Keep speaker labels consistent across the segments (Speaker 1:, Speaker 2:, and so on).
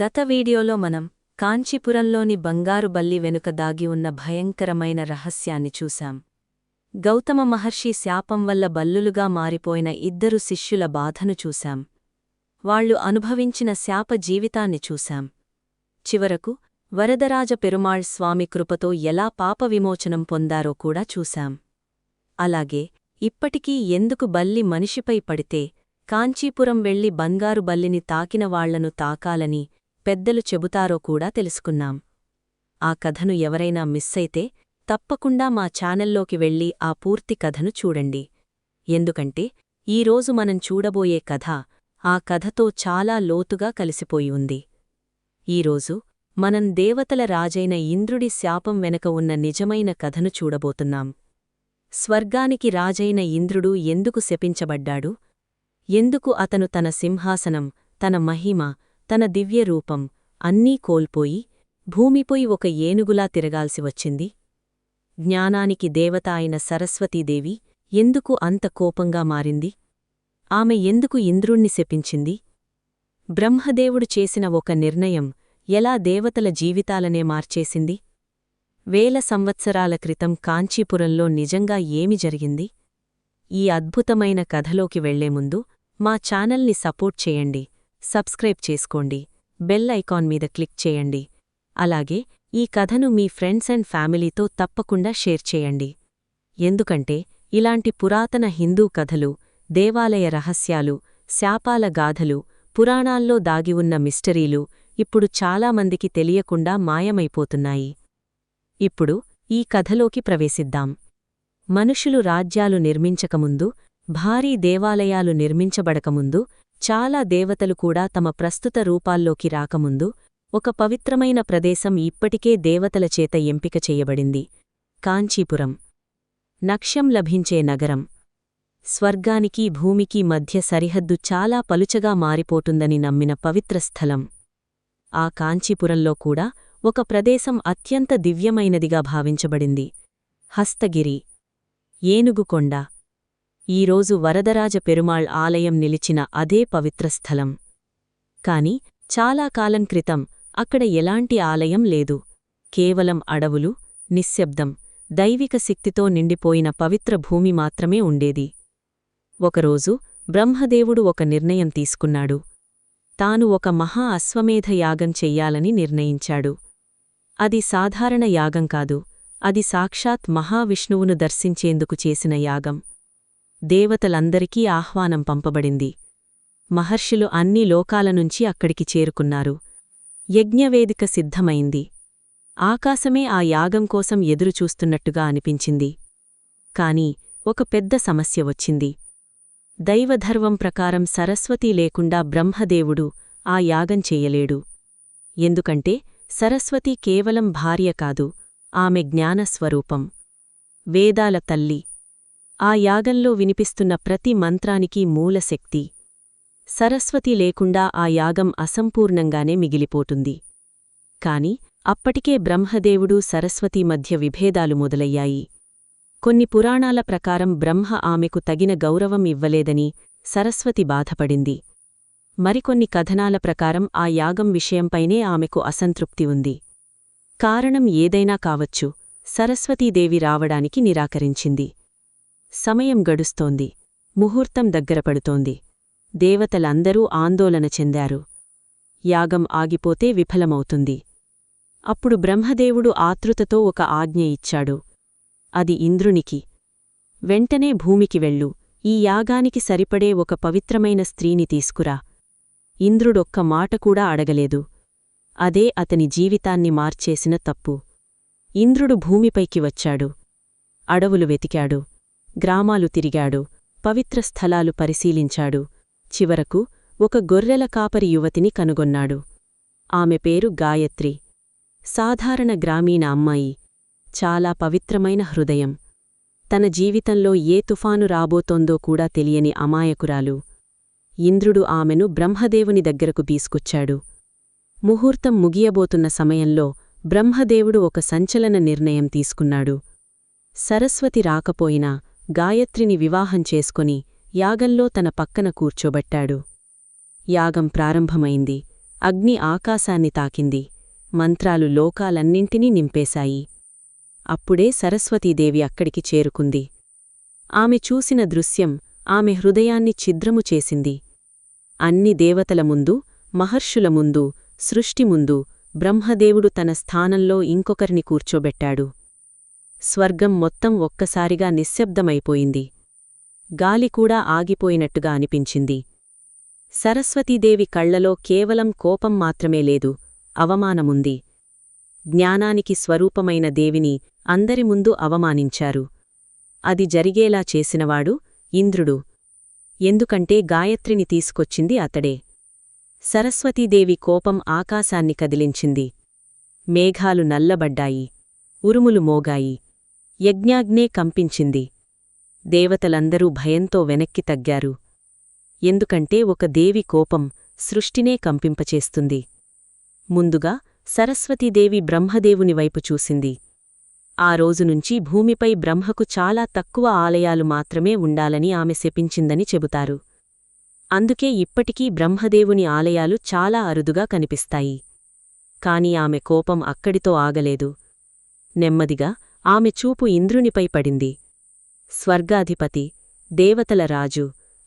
Speaker 1: గత వీడియోలో మనం కాంచీపురంలోని బంగారు బల్లి వెనుక దాగి ఉన్న భయంకరమైన రహస్యాన్ని చూశాం. గౌతమ మహర్షి శాపం వల్ల బల్లులుగా మారిపోయిన ఇద్దరు శిష్యుల బాధను చూశాం. వాళ్లు అనుభవించిన శాప జీవితాన్ని చూశాం. చివరకు వరదరాజ పెరుమాళ్ స్వామి కృపతో ఎలా పాప విమోచనం పొందారో కూడా చూశాం. అలాగే ఇప్పటికీ ఎందుకు బల్లి మనిషిపై పడితే కాంచీపురం వెళ్లి బంగారు బల్లిని తాకిన వాళ్లను తాకాలని పెద్దలు చెబుతారో కూడా తెలుసుకున్నాం. ఆ కథను ఎవరైనా మిస్సైతే తప్పకుండా మా ఛానల్లోకి వెళ్ళి ఆ పూర్తి కథను చూడండి. ఎందుకంటే ఈరోజు మనం చూడబోయే కథ ఆ కథతో చాలా లోతుగా కలిసిపోయి ఉంది. ఈరోజు మనం దేవతల రాజైన ఇంద్రుడి శాపం వెనక ఉన్న నిజమైన కథను చూడబోతున్నాం. స్వర్గానికి రాజైన ఇంద్రుడు ఎందుకు శపించబడ్డాడు? ఎందుకు అతను తన సింహాసనం, తన మహిమ, తన దివ్యరూపం అన్నీ కోల్పోయి భూమిపై ఒక ఏనుగులా తిరగాల్సి వచ్చింది? జ్ఞానానికి దేవత అయిన సరస్వతీదేవి ఎందుకు అంత కోపంగా మారింది? ఆమె ఎందుకు ఇంద్రుణ్ణి శపించింది? బ్రహ్మదేవుడు చేసిన ఒక నిర్ణయం ఎలా దేవతల జీవితాలనే మార్చేసింది? వేల సంవత్సరాల క్రితం కాంచీపురంలో నిజంగా ఏమి జరిగింది? ఈ అద్భుతమైన కథలోకి వెళ్లే ముందు మా ఛానల్ని సపోర్ట్ చేయండి, సబ్స్క్రైబ్ చేసుకోండి, బెల్ ఐకాన్ మీద క్లిక్ చేయండి. అలాగే ఈ కథను మీ ఫ్రెండ్స్ అండ్ ఫ్యామిలీతో తప్పకుండా షేర్ చేయండి. ఎందుకంటే ఇలాంటి పురాతన హిందూ కథలు, దేవాలయ రహస్యాలు, శాపాల గాథలు, పురాణాల్లో దాగి ఉన్న మిస్టరీలు ఇప్పుడు చాలామందికి తెలియకుండా మాయమైపోతున్నాయి. ఇప్పుడు ఈ కథలోకి ప్రవేశిద్దాం. మనుషులు రాజ్యాలు నిర్మించకముందు, భారీ దేవాలయాలు నిర్మించబడకముందు, చాలా దేవతలు కూడా తమ ప్రస్తుత రూపాల్లోకి రాకముందు ఒక పవిత్రమైన ప్రదేశం ఇప్పటికే దేవతల చేత ఎంపిక చెయ్యబడింది. కాంచీపురం. నక్ష్యం లభించే నగరం. స్వర్గానికి భూమికి మధ్య సరిహద్దు చాలా పలుచగా మారిపోతుందని నమ్మిన పవిత్ర స్థలం. ఆ కాంచీపురంలో కూడా ఒక ప్రదేశం అత్యంత దివ్యమైనదిగా భావించబడింది. హస్తగిరి. ఏనుగుకొండ. ఈరోజు వరదరాజ పెరుమాళ్ ఆలయం నిలిచిన అదే పవిత్ర స్థలం. కాని చాలా కాలం క్రితం అక్కడ ఎలాంటి ఆలయం లేదు. కేవలం అడవులు, నిశ్శబ్దం, దైవిక శక్తితో నిండిపోయిన పవిత్ర భూమి మాత్రమే ఉండేది. ఒకరోజు బ్రహ్మదేవుడు ఒక నిర్ణయం తీసుకున్నాడు. తాను ఒక మహా అశ్వమేధ యాగం చెయ్యాలని నిర్ణయించాడు. అది సాధారణ యాగం కాదు, అది సాక్షాత్ మహావిష్ణువును దర్శించేందుకు చేసిన యాగం. దేవతలందరికీ ఆహ్వానం పంపబడింది. మహర్షులు అన్ని లోకాలనుంచి అక్కడికి చేరుకున్నారు. యజ్ఞవేదిక సిద్ధమైంది. ఆకాశమే ఆ యాగం కోసం ఎదురుచూస్తున్నట్టుగా అనిపించింది. కాని ఒక పెద్ద సమస్య వచ్చింది. దైవధర్వం ప్రకారం సరస్వతీ లేకుండా బ్రహ్మదేవుడు ఆ యాగం చెయ్యలేడు. ఎందుకంటే సరస్వతి కేవలం భార్య కాదు, ఆమె జ్ఞానస్వరూపం, వేదాల తల్లి. ఆ యాగంలో వినిపిస్తున్న ప్రతి మంత్రానికి మూలశక్తి. సరస్వతి లేకుండా ఆ యాగం అసంపూర్ణంగానే మిగిలిపోతుంది. కాని అప్పటికే బ్రహ్మదేవుడు సరస్వతీ మధ్య విభేదాలు మొదలయ్యాయి. కొన్ని పురాణాల ప్రకారం బ్రహ్మ ఆమెకు తగిన గౌరవం ఇవ్వలేదని సరస్వతి బాధపడింది. మరికొన్ని కథనాల ప్రకారం ఆ యాగం విషయంపైనే ఆమెకు అసంతృప్తి ఉంది. కారణం ఏదైనా కావచ్చు, సరస్వతీదేవి రావడానికి నిరాకరించింది. సమయం గడుస్తోంది. ముహూర్తం దగ్గరపడుతోంది. దేవతలందరూ ఆందోళన చెందారు. యాగం ఆగిపోతే విఫలమవుతుంది. అప్పుడు బ్రహ్మదేవుడు ఆతృతతో ఒక ఆజ్ఞ ఇచ్చాడు. అది ఇంద్రునికి. వెంటనే భూమికి వెళ్ళు, ఈ యాగానికి సరిపడే ఒక పవిత్రమైన స్త్రీని తీసుకురా. ఇంద్రుడొక్క మాట కూడా అడగలేదు. అదే అతని జీవితాన్ని మార్చేసిన తప్పు. ఇంద్రుడు భూమిపైకి వచ్చాడు. అడవులు వెతికాడు, గ్రామాలు తిరిగాడు, పవిత్ర స్థలాలు పరిశీలించాడు. చివరకు ఒక గొర్రెల కాపరి యువతిని కనుగొన్నాడు. ఆమె పేరు గాయత్రి. సాధారణ గ్రామీణ అమ్మాయి, చాలా పవిత్రమైన హృదయం. తన జీవితంలో ఏ తుఫాను రాబోతోందో కూడా తెలియని అమాయకురాలు. ఇంద్రుడు ఆమెను బ్రహ్మదేవుని దగ్గరకు తీసుకొచ్చాడు. ముహూర్తం ముగియబోతున్న సమయంలో బ్రహ్మదేవుడు ఒక సంచలన నిర్ణయం తీసుకున్నాడు. సరస్వతి రాకపోయినా గాయత్రిని వివాహం చేసుకొని యాగంలో తన పక్కన కూర్చోబెట్టాడు. యాగం ప్రారంభమైంది. అగ్ని ఆకాశాన్ని తాకింది, మంత్రాలు లోకాలన్నింటినీ నింపేశాయి. అప్పుడే సరస్వతీదేవి అక్కడికి చేరుకుంది. ఆమె చూసిన దృశ్యం ఆమె హృదయాన్ని ఛిద్రము చేసింది. అన్ని దేవతల ముందు, మహర్షుల ముందు, సృష్టి ముందు బ్రహ్మదేవుడు తన స్థానంలో ఇంకొకరిని కూర్చోబెట్టాడు. స్వర్గం మొత్తం ఒక్కసారిగా నిశ్శబ్దమైపోయింది. గాలికూడా ఆగిపోయినట్టుగా అనిపించింది. సరస్వతీదేవి కళ్లలో కేవలం కోపం మాత్రమే లేదు, అవమానముంది. జ్ఞానానికి స్వరూపమైన దేవిని అందరి ముందు అవమానించారు. అది జరిగేలా చేసినవాడు ఇంద్రుడు. ఎందుకంటే గాయత్రిని తీసుకొచ్చింది అతడే. సరస్వతీదేవి కోపం ఆకాశాన్ని కదిలించింది. మేఘాలు నల్లబడ్డాయి, ఉరుములు మోగాయి, యజ్ఞాగ్నే కంపించింది. దేవతలందరూ భయంతో వెనక్కి తగ్గారు. ఎందుకంటే ఒక దేవి కోపం సృష్టినే కంపింపచేస్తుంది. ముందుగా సరస్వతీదేవి బ్రహ్మదేవుని వైపు చూసింది. ఆ రోజునుంచి భూమిపై బ్రహ్మకు చాలా తక్కువ ఆలయాలు మాత్రమే ఉండాలని ఆమె శపించిందని చెబుతారు. అందుకే ఇప్పటికీ బ్రహ్మదేవుని ఆలయాలు చాలా అరుదుగా కనిపిస్తాయి. కాని ఆమె కోపం అక్కడితో ఆగలేదు. నెమ్మదిగా ఆమె చూపు ఇంద్రునిపై పడింది. స్వర్గాధిపతి, దేవతల రాజు,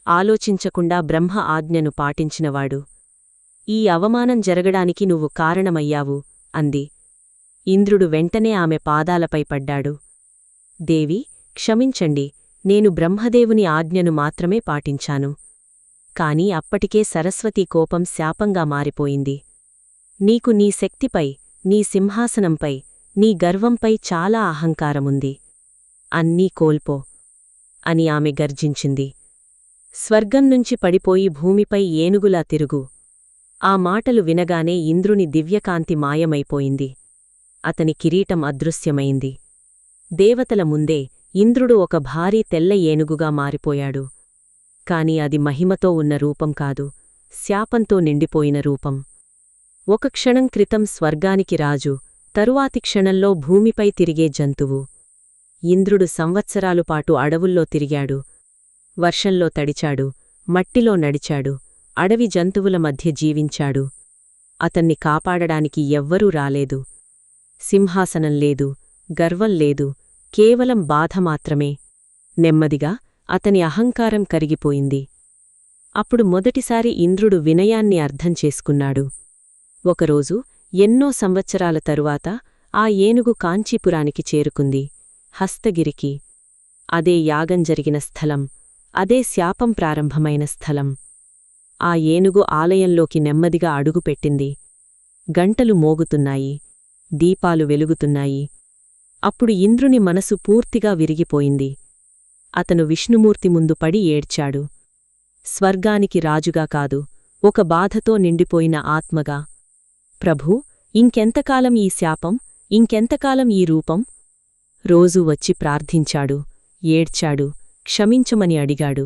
Speaker 1: ఆలోచించకుండా బ్రహ్మ ఆజ్ఞను పాటించినవాడు. ఈ అవమానం జరగడానికి నువ్వు కారణమయ్యావు అంది. ఇంద్రుడు వెంటనే ఆమె పాదాలపై పడ్డాడు. దేవి, క్షమించండి, నేను బ్రహ్మదేవుని ఆజ్ఞను మాత్రమే పాటించాను. కాని అప్పటికే సరస్వతీ కోపం శాపంగా మారిపోయింది. నీకు నీ శక్తిపై, నీ సింహాసనంపై, నీ గర్వంపై చాలా అహంకారముంది. అన్నీ కోల్పో అని ఆమె గర్జించింది. స్వర్గం నుంచి పడిపోయి భూమిపై ఏనుగులా తిరుగు. ఆ మాటలు వినగానే ఇంద్రుని దివ్యకాంతి మాయమైపోయింది. అతని కిరీటం అదృశ్యమైంది. దేవతల ముందే ఇంద్రుడు ఒక భారీ తెల్ల ఏనుగుగా మారిపోయాడు. కాని అది మహిమతో ఉన్న రూపం కాదు, శాపంతో నిండిపోయిన రూపం. ఒక క్షణం క్రితం స్వర్గానికి రాజు, తరువాతి క్షణంలో భూమిపై తిరిగే జంతువు. ఇంద్రుడు సంవత్సరాలుపాటు అడవుల్లో తిరిగాడు. వర్షంలో తడిచాడు, మట్టిలో నడిచాడు, అడవి జంతువుల మధ్య జీవించాడు. అతన్ని కాపాడడానికి ఎవ్వరూ రాలేదు. సింహాసనం లేదు, గర్వం లేదు, కేవలం బాధ మాత్రమే. నెమ్మదిగా అతని అహంకారం కరిగిపోయింది. అప్పుడు మొదటిసారి ఇంద్రుడు వినయాన్ని అర్థం చేసుకున్నాడు. ఒకరోజు ఎన్నో సంవత్సరాల తరువాత ఆ ఏనుగు కాంచీపురానికి చేరుకుంది, హస్తగిరికి. అదే యాగం జరిగిన స్థలం, అదే శాపం ప్రారంభమైన స్థలం. ఆ ఏనుగు ఆలయంలోకి నెమ్మదిగా అడుగుపెట్టింది. గంటలు మోగుతున్నాయి, దీపాలు వెలుగుతున్నాయి. అప్పుడు ఇంద్రుని మనసు పూర్తిగా విరిగిపోయింది. అతను విష్ణుమూర్తి ముందు పడి ఏడ్చాడు. స్వర్గానికి రాజుగా కాదు, ఒక బాధతో నిండిపోయిన ఆత్మగా. ప్రభూ, ఇంకెంతకాలం ఈ శాపం, ఇంకెంతకాలం ఈ రూపం? రోజూ వచ్చి ప్రార్థించాడు, ఏడ్చాడు, క్షమించమని అడిగాడు.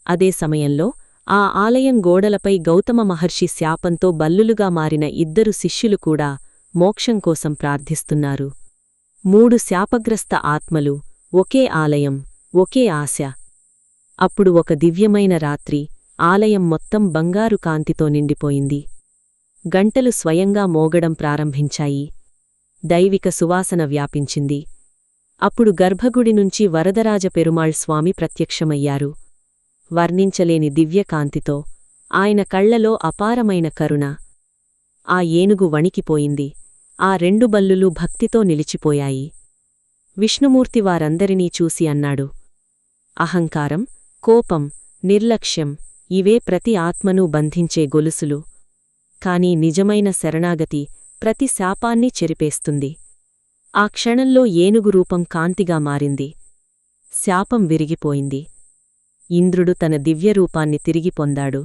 Speaker 1: అదే సమయంలో ఆ ఆలయం గోడలపై గౌతమ మహర్షి శాపంతో బల్లులుగా మారిన ఇద్దరు శిష్యులు కూడా మోక్షం కోసం ప్రార్థిస్తున్నారు. 3 శాపగ్రస్త ఆత్మలు, ఒకే ఆలయం, ఒకే ఆశ. అప్పుడు ఒక దివ్యమైన రాత్రి ఆలయం మొత్తం బంగారు కాంతితో నిండిపోయింది. గంటలు స్వయంగా మోగడం ప్రారంభించాయి. దైవిక సువాసన వ్యాపించింది. అప్పుడు గర్భగుడి నుంచి వరదరాజ పెరుమాళ్ స్వామి ప్రత్యక్షమయ్యారు. వర్ణించలేని దివ్యకాంతితో, ఆయన కళ్లలో అపారమైన కరుణ. ఆ ఏనుగు వణికిపోయింది. ఆ 2 బల్లులు భక్తితో నిలిచిపోయాయి. విష్ణుమూర్తి వారందరినీ చూసి అన్నాడు, అహంకారం, కోపం, నిర్లక్ష్యం ఇవే ప్రతి ఆత్మనూ బంధించే గొలుసులు. కాని నిజమైన శరణాగతి ప్రతి శాపాన్ని చెరిపేస్తుంది. ఆ క్షణంలో ఏనుగు రూపం కాంతిగా మారింది. శాపం విరిగిపోయింది. ఇంద్రుడు తన దివ్యరూపాన్ని తిరిగి పొందాడు.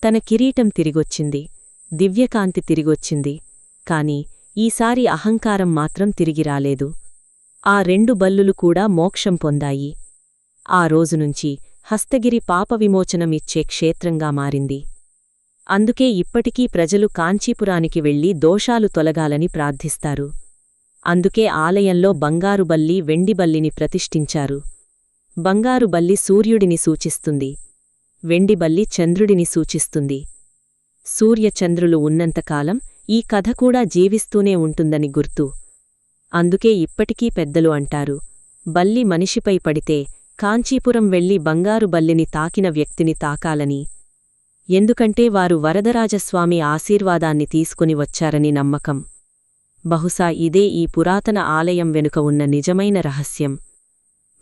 Speaker 1: తన కిరీటం తిరిగొచ్చింది, దివ్యకాంతి తిరిగొచ్చింది. కాని ఈసారి అహంకారం మాత్రం తిరిగిరాలేదు. ఆ 2 బల్లులు కూడా మోక్షం పొందాయి. ఆ రోజునుంచి హస్తగిరి పాపవిమోచనం ఇచ్చే క్షేత్రంగా మారింది. అందుకే ఇప్పటికీ ప్రజలు కాంచీపురానికి వెళ్లి దోషాలు తొలగాలని ప్రార్థిస్తారు. అందుకే ఆలయంలో బంగారు బల్లి, వెండి బల్లిని ప్రతిష్ఠించారు. బంగారు బల్లి సూర్యుడిని సూచిస్తుంది, వెండి బల్లి చంద్రుడిని సూచిస్తుంది. సూర్యచంద్రులు ఉన్నంతకాలం ఈ కథ కూడా జీవిస్తూనే ఉంటుందని గుర్తు. అందుకే ఇప్పటికీ పెద్దలు అంటారు, బల్లి మనిషిపై పడితే కాంచీపురం వెళ్లి బంగారు బల్లిని తాకిన వ్యక్తిని తాకాలని. ఎందుకంటే వారు వరదరాజస్వామి ఆశీర్వాదాన్ని తీసుకుని వచ్చారని నమ్మకం. బహుశా ఇదే ఈ పురాతన ఆలయం వెనుక ఉన్న నిజమైన రహస్యం.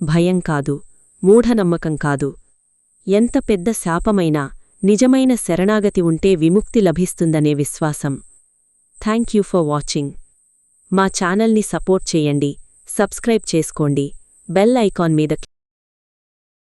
Speaker 1: భయం కాదు, మూఢనమ్మకం కాదు. ఎంత పెద్ద శాపమైనా నిజమైన శరణాగతి ఉంటే విముక్తి లభిస్తుందనే విశ్వాసం. Thank you for watching. మా ఛానల్ని సపోర్ట్ చేయండి, సబ్స్క్రైబ్ చేసుకోండి, బెల్ ఐకాన్ మీద